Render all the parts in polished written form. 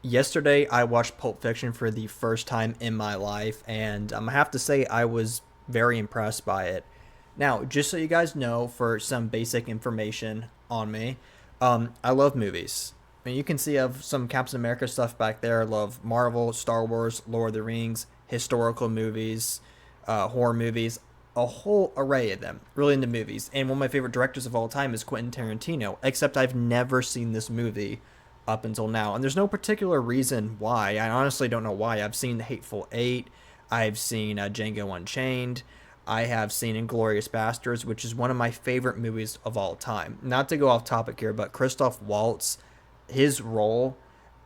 Yesterday, I watched Pulp Fiction for the first time in my life, and I have to say I was very impressed by it. Now, just so you guys know, for some basic information on me, I love movies. I mean, you can see I have some Captain America stuff back there. I love Marvel, Star Wars, Lord of the Rings, historical movies, horror movies, a whole array of them. Really into movies. And one of my favorite directors of all time is Quentin Tarantino, except I've never seen this movie up until now. And there's no particular reason why. I honestly don't know why. I've seen The Hateful Eight. I've seen Django Unchained. I have seen Inglorious Bastards, which is one of my favorite movies of all time. Not to go off topic here, but Christoph Waltz, his role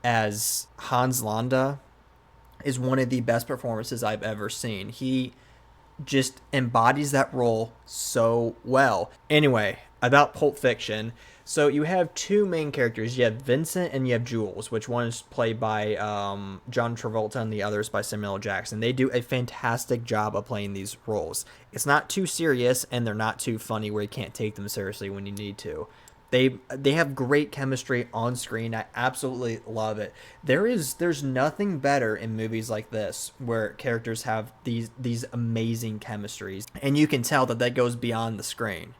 as Hans Landa is one of the best performances I've ever seen. He just embodies that role so well. Anyway, about Pulp Fiction. So you have two main characters. You have Vincent and you have Jules, which one is played by John Travolta and the other is by Samuel L. Jackson. They do a fantastic job of playing these roles. It's not too serious and they're not too funny where you can't take them seriously when you need to. They have great chemistry on screen. I absolutely love it. There's nothing better in movies like this where characters have these amazing chemistries and you can tell that that goes beyond the screen.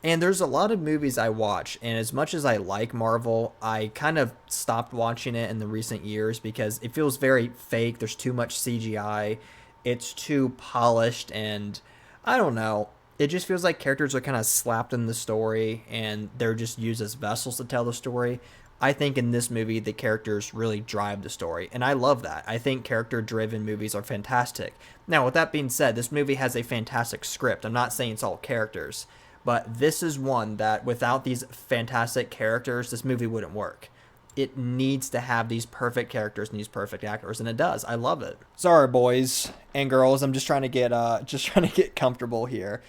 And there's a lot of movies I watch, and as much as I like Marvel, I kind of stopped watching it in the recent years because it feels very fake. There's too much CGI. It's too polished, and I don't know. It just feels like characters are kind of slapped in the story, and they're just used as vessels to tell the story. I think in this movie, the characters really drive the story, and I love that. I think character-driven movies are fantastic. Now, with that being said, this movie has a fantastic script. I'm not saying it's all characters. But this is one that without these fantastic characters, this movie wouldn't work. It needs to have these perfect characters and these perfect actors, and it does. I love it. Sorry, boys and girls. I'm just trying to get comfortable here.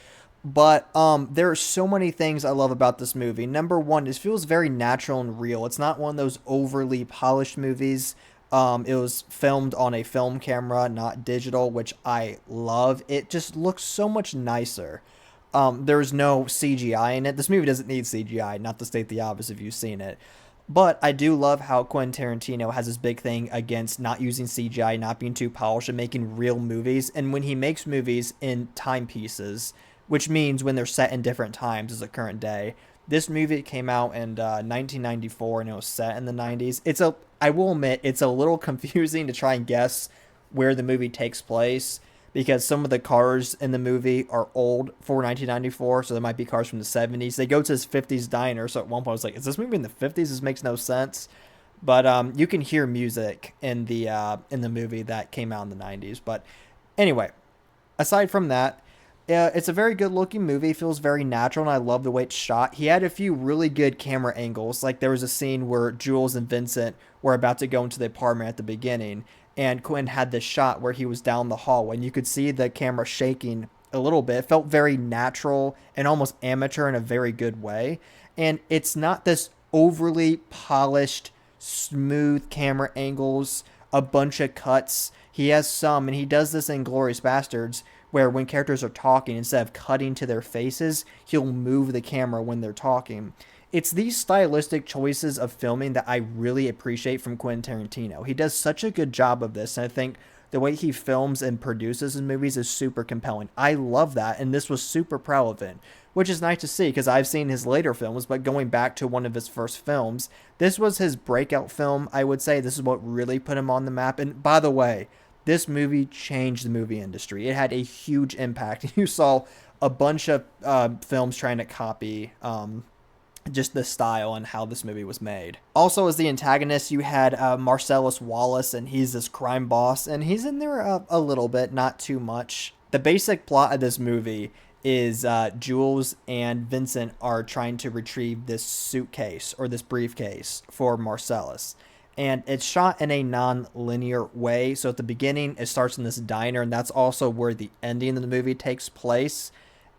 But there are so many things I love about this movie. Number one, it feels very natural and real. It's not one of those overly polished movies. It was filmed on a film camera, not digital, which I love. It just looks so much nicer. There's no CGI in it. This movie doesn't need CGI, not to state the obvious if you've seen it. But I do love how Quentin Tarantino has this big thing against not using CGI, not being too polished, and making real movies. And when he makes movies in timepieces, which means when they're set in different times as the current day, this movie came out in 1994 and it was set in the 90s. I will admit, it's a little confusing to try and guess where the movie takes place because some of the cars in the movie are old for 1994, so there might be cars from the 70s. They go to this 50s diner, so at one point I was like, is this movie in the 50s? This makes no sense. But you can hear music in the movie that came out in the 90s. But anyway, aside from that, it's a very good looking movie. It feels very natural, and I love the way it's shot. He had a few really good camera angles. Like there was a scene where Jules and Vincent were about to go into the apartment at the beginning, and Quentin had this shot where he was down the hall, and you could see the camera shaking a little bit. It felt very natural and almost amateur in a very good way. And it's not this overly polished, smooth camera angles, a bunch of cuts. He has some, and he does this in Glorious Bastards, where when characters are talking, instead of cutting to their faces, he'll move the camera when they're talking. It's these stylistic choices of filming that I really appreciate from Quentin Tarantino. He does such a good job of this, and I think the way he films and produces his movies is super compelling. I love that, and this was super relevant, which is nice to see because I've seen his later films, but going back to one of his first films, this was his breakout film, I would say. This is what really put him on the map. And by the way, this movie changed the movie industry. It had a huge impact. You saw a bunch of films trying to copy just the style and how this movie was made. Also, as the antagonist, you had Marcellus Wallace, and he's this crime boss, and he's in there a little bit, not too much. The basic plot of this movie is Jules and Vincent are trying to retrieve this suitcase or this briefcase for Marcellus. And it's shot in a non-linear way. So at the beginning, it starts in this diner, and that's also where the ending of the movie takes place.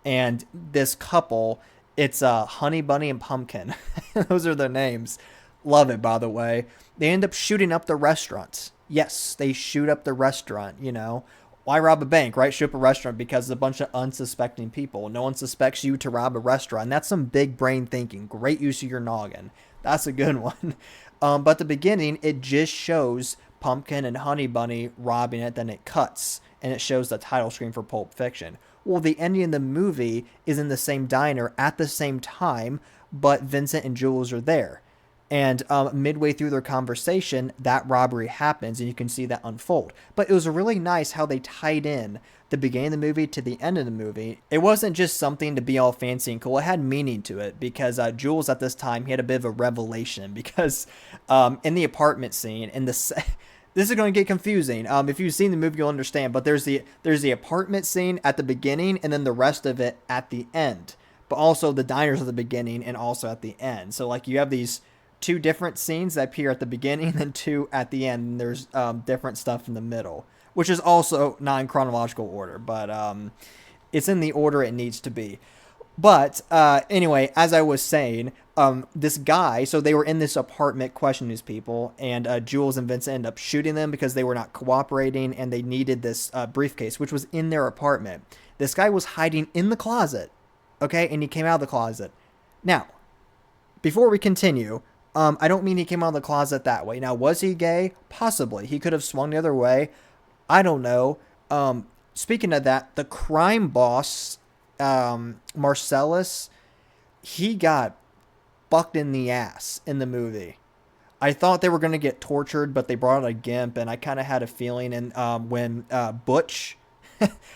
And this couple, it's Honey Bunny and Pumpkin. Those are their names. Love it, by the way. They end up shooting up the restaurant. Yes, they shoot up the restaurant, you know. Why rob a bank, right? Shoot up a restaurant because it's a bunch of unsuspecting people. No one suspects you to rob a restaurant. And that's some big brain thinking. Great use of your noggin. That's a good one. But the beginning, it just shows Pumpkin and Honey Bunny robbing it, then it cuts, and it shows the title screen for Pulp Fiction. Well, the ending of the movie is in the same diner at the same time, but Vincent and Jules are there. And midway through their conversation, that robbery happens, and you can see that unfold. But it was really nice how they tied in the beginning of the movie to the end of the movie. It wasn't just something to be all fancy and cool. It had meaning to it, because Jules at this time, he had a bit of a revelation, because in the apartment scene, this is going to get confusing. If you've seen the movie, you'll understand. But there's the apartment scene at the beginning, and then the rest of it at the end. But also the diners at the beginning and also at the end. So like you have these two different scenes that appear at the beginning, and then two at the end. And there's different stuff in the middle, which is also non-chronological order, but it's in the order it needs to be. But anyway, as I was saying, this guy, so they were in this apartment questioning these people, and Jules and Vincent end up shooting them because they were not cooperating, and they needed this briefcase, which was in their apartment. This guy was hiding in the closet, okay, and he came out of the closet. Now, before we continue, I don't mean he came out of the closet that way. Now, was he gay? Possibly. He could have swung the other way. I don't know. Speaking of that, the crime boss, Marcellus, he got fucked in the ass in the movie. I thought they were going to get tortured, but they brought out a gimp, and I kind of had a feeling. And when Butch,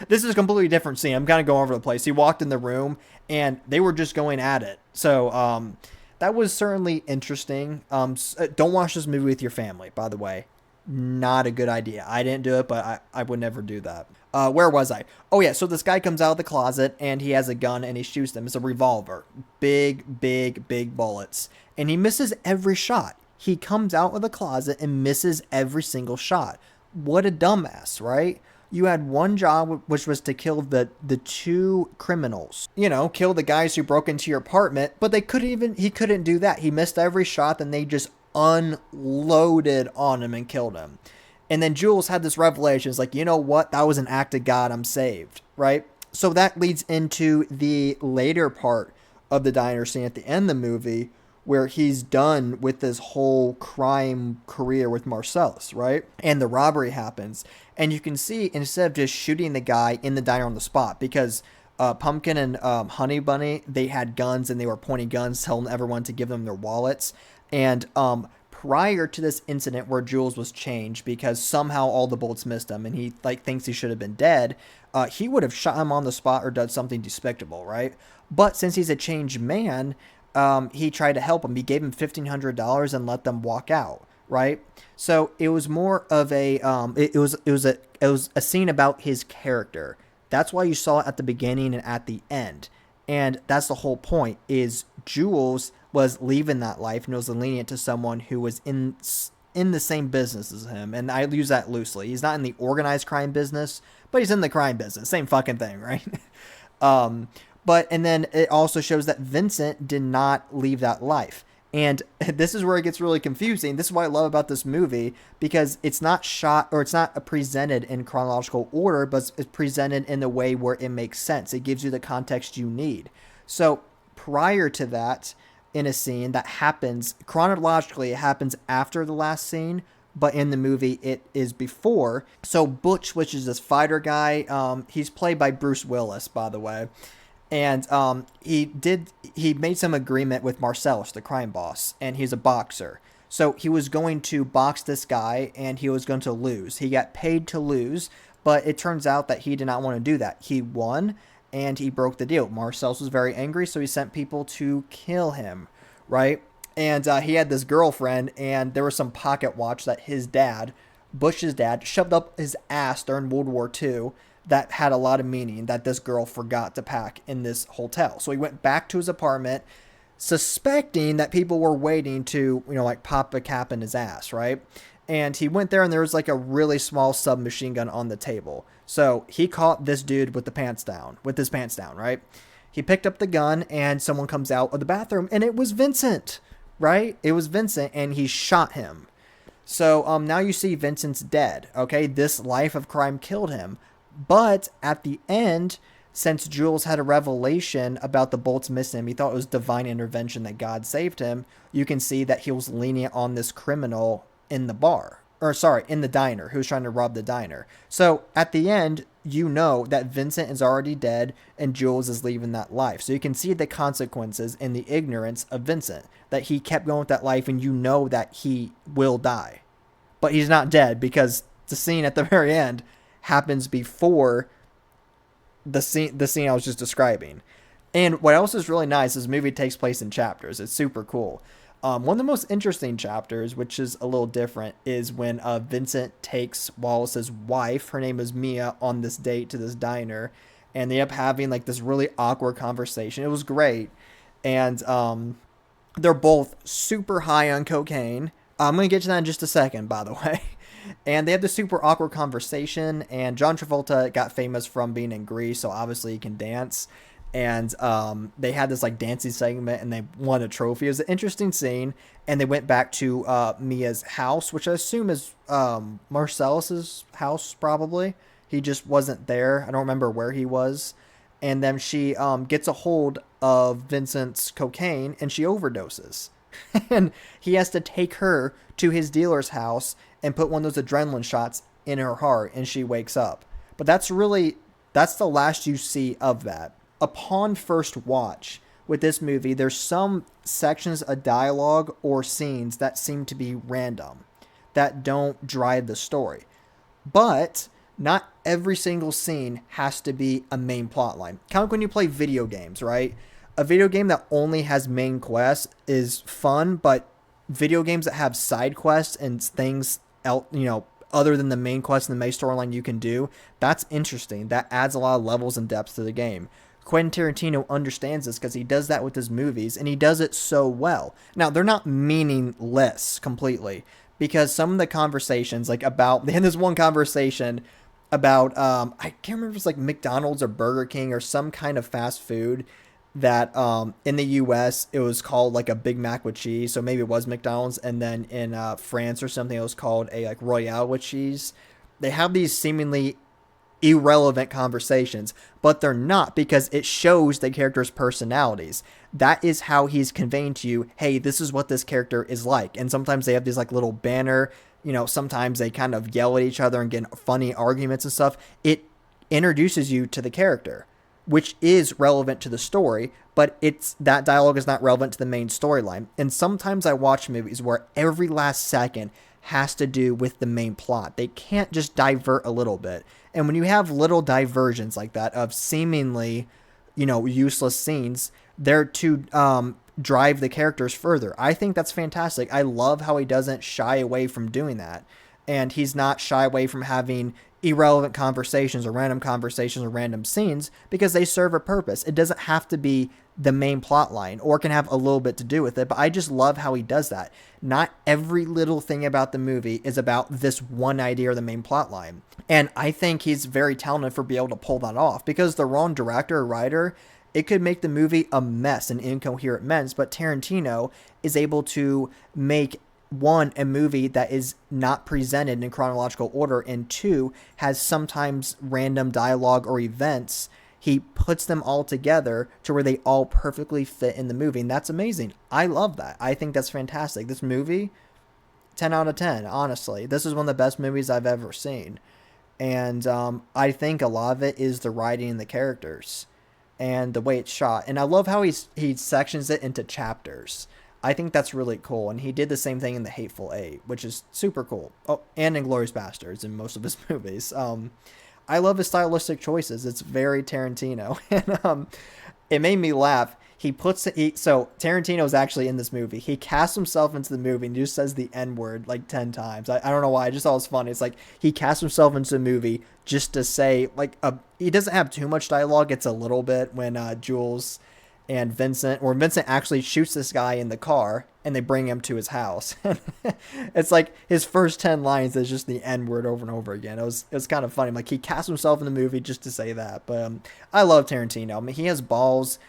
this is a completely different scene. I'm kind of going over the place. He walked in the room, and they were just going at it. So that was certainly interesting. Don't watch this movie with your family, by the way. Not a good idea. I didn't do it, but I would never do that. Where was I? Oh, yeah. So this guy comes out of the closet, and he has a gun, and he shoots them. It's a revolver. Big, big, big bullets. And he misses every shot. He comes out of the closet and misses every single shot. What a dumbass, right? You had one job, which was to kill the two criminals. You know, kill the guys who broke into your apartment, but he couldn't do that. He missed every shot, and they just unloaded on him and killed him. And then Jules had this revelation. It's like, you know what? That was an act of God. I'm saved, right? So that leads into the later part of the diner scene at the end of the movie, where he's done with this whole crime career with Marcellus, right? And the robbery happens. And you can see, instead of just shooting the guy in the diner on the spot, because Pumpkin and Honey Bunny, they had guns, and they were pointing guns, telling everyone to give them their wallets. And prior to this incident where Jules was changed because somehow all the bullets missed him, and he thinks he should have been dead, he would have shot him on the spot or done something despicable, right? But since he's a changed man, he tried to help him. He gave him $1,500 and let them walk out, right? So it was more of a it was a scene about his character. That's why you saw it at the beginning and at the end. And that's the whole point, is Jules was leaving that life and was lenient to someone who was in the same business as him. And I use that loosely. He's not in the organized crime business, but he's in the crime business. Same fucking thing, right? And then it also shows that Vincent did not leave that life. And this is where it gets really confusing. This is what I love about this movie, because it's not shot, or it's not presented in chronological order, but it's presented in a way where it makes sense. It gives you the context you need. So prior to that, in a scene that happens chronologically, it happens after the last scene, but in the movie it is before. So Butch, which is this fighter guy, he's played by Bruce Willis, by the way. And he made some agreement with Marcellus, the crime boss, and he's a boxer. So he was going to box this guy, and he was going to lose. He got paid to lose, but it turns out that he did not want to do that. He won, and he broke the deal. Marcellus was very angry, so he sent people to kill him, right? And he had this girlfriend, and there was some pocket watch that his dad, Bush's dad, shoved up his ass during World War II that had a lot of meaning that this girl forgot to pack in this hotel. So he went back to his apartment, suspecting that people were waiting to, pop a cap in his ass, right? And he went there, and there was a really small submachine gun on the table. So he caught this dude with his pants down, right? He picked up the gun, and someone comes out of the bathroom, and it was Vincent, right? It was Vincent, and he shot him. So now you see Vincent's dead, okay? This life of crime killed him. But at the end, since Jules had a revelation about the bolts missing him, he thought it was divine intervention that God saved him. You can see that he was lenient on this criminal in the bar, or sorry, in the diner, who was trying to rob the diner. So at the end, you know that Vincent is already dead and Jules is leaving that life. So you can see the consequences in the ignorance of Vincent, that he kept going with that life, and you know that he will die. But he's not dead, because the scene at the very end happens before the scene I was just describing. And what else is really nice is this movie takes place in chapters. It's super cool. One of the most interesting chapters, which is a little different, is when Vincent takes Wallace's wife, her name is Mia, on this date to this diner, and they end up having like this really awkward conversation. It was great, and they're both super high on cocaine. I'm going to get to that in just a second, by the way. And they have this super awkward conversation, and John Travolta got famous from being in Grease, so obviously he can dance. And they had this like dancing segment, and they won a trophy. It was an interesting scene, and they went back to Mia's house, which I assume is Marcellus's house, probably. He just wasn't there. I don't remember where he was. And then she gets a hold of Vincent's cocaine, and she overdoses. And he has to take her to his dealer's house and put one of those adrenaline shots in her heart, and she wakes up. But that's the last you see of that. Upon first watch with this movie, there's some sections of dialogue or scenes that seem to be random, that don't drive the story. But not every single scene has to be a main plot line. Kind of like when you play video games, right? A video game that only has main quests is fun, but video games that have side quests and things else, other than the main quest and the main storyline you can do, that's interesting. That adds a lot of levels and depth to the game. Quentin Tarantino understands this because he does that with his movies, and he does it so well. Now, they're not meaningless completely, because some of the conversations, they had this one conversation about, I can't remember if it's like McDonald's or Burger King or some kind of fast food that in the US it was called like a Big Mac with cheese, so maybe it was McDonald's, and then in France or something it was called a like Royale with cheese. They have these seemingly irrelevant conversations, but they're not, because it shows the character's personalities. That is how he's conveying to you, hey, this is what this character is like. And sometimes they have these like little banner, sometimes they kind of yell at each other and get funny arguments and stuff. It introduces you to the character, which is relevant to the story, but that dialogue is not relevant to the main storyline. And sometimes I watch movies where every last second has to do with the main plot. They can't just divert a little bit. And when you have little diversions like that of seemingly, useless scenes, they're to drive the characters further. I think that's fantastic. I love how he doesn't shy away from doing that. And he's not shy away from having irrelevant conversations or random scenes, because they serve a purpose. It doesn't have to be the main plot line, or can have a little bit to do with it, but I just love how he does that. Not every little thing about the movie is about this one idea or the main plot line. And I think he's very talented for being able to pull that off, because the wrong director or writer, it could make the movie a mess, an incoherent mess, but Tarantino is able to make, one, a movie that is not presented in chronological order, and two, has sometimes random dialogue or events. He puts them all together to where they all perfectly fit in the movie, and that's amazing. I love that. I think that's fantastic. This movie, 10 out of 10, honestly. This is one of the best movies I've ever seen. And I think a lot of it is the writing and the characters and the way it's shot. And I love how he sections it into chapters. I think that's really cool. And he did the same thing in The Hateful Eight, which is super cool. Oh, and Inglourious Basterds in most of his movies. I love his stylistic choices. It's very Tarantino. And it made me laugh. So Tarantino's actually in this movie. He casts himself into the movie and just says the N-word like 10 times. I don't know why. I just thought it was funny. It's like he casts himself into the movie just to say, he doesn't have too much dialogue. It's a little bit when Jules and Vincent actually shoots this guy in the car and they bring him to his house. It's like his first 10 lines is just the N-word over and over again. It was kind of funny. Like, he cast himself in the movie just to say that. But I love Tarantino. I mean, he has balls.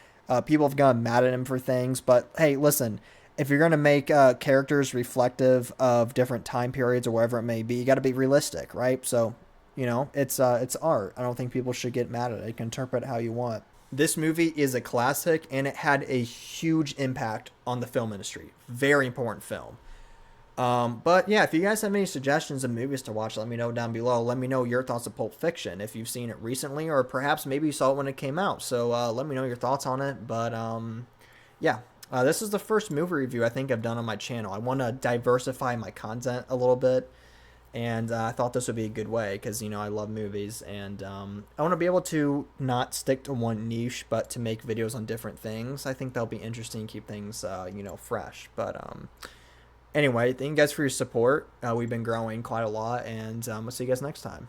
People have gotten mad at him for things, but hey, listen, if you're going to make characters reflective of different time periods or whatever it may be, you got to be realistic, right? So You know, it's art. I don't think people should get mad at it. You can interpret it how you want. This movie is a classic, and it had a huge impact on the film industry. Very important film. But yeah, if you guys have any suggestions of movies to watch, let me know down below. Let me know your thoughts of Pulp Fiction, if you've seen it recently, or perhaps maybe you saw it when it came out. So let me know your thoughts on it. But yeah, this is the first movie review I think I've done on my channel. I want to diversify my content a little bit, and I thought this would be a good way because, you know, I love movies, and I want to be able to not stick to one niche, but to make videos on different things. I think that'll be interesting, keep things, you know, fresh. But anyway, thank you guys for your support. We've been growing quite a lot, and we'll see you guys next time.